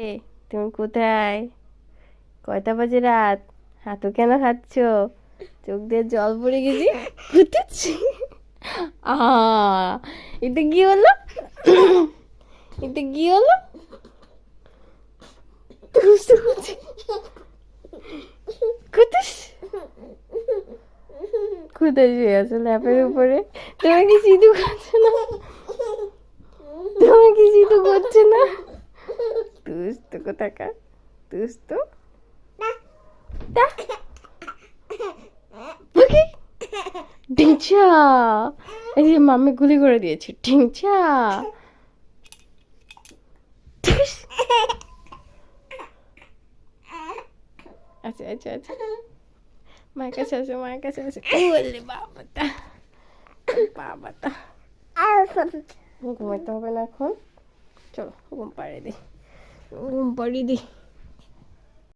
এ তুমি কোথায়? কয়টা বাজে রাত? হাতু কেন খাচ্ছ? চোখ দিয়ে জল পড়ে গেছি। ঘুরতেছি। এটা কি হলো? এটা কি হলো? কোথায় শুয়ে আছো? ল্যাপের উপরে? তোমার কি সিধু খাচ্ছে না? তোমার কি সিধু করছে না? দুষ্ট কোথাকার, দুষ্ট। ওকে ঢিংচা, এই যে মাম্মি গুলি করে দিয়েছে। ঢিংচা। আচ্ছা আচ্ছা আচ্ছা, মায়ের কাছে আসো, মায়ের কাছে আসো। বললে বাবাটা, বাবাটা। ঘুমাইতে হবে না এখন, চলো ঘুম পাড়িয়ে দিই, ঘুম পাড়িয়ে দিই।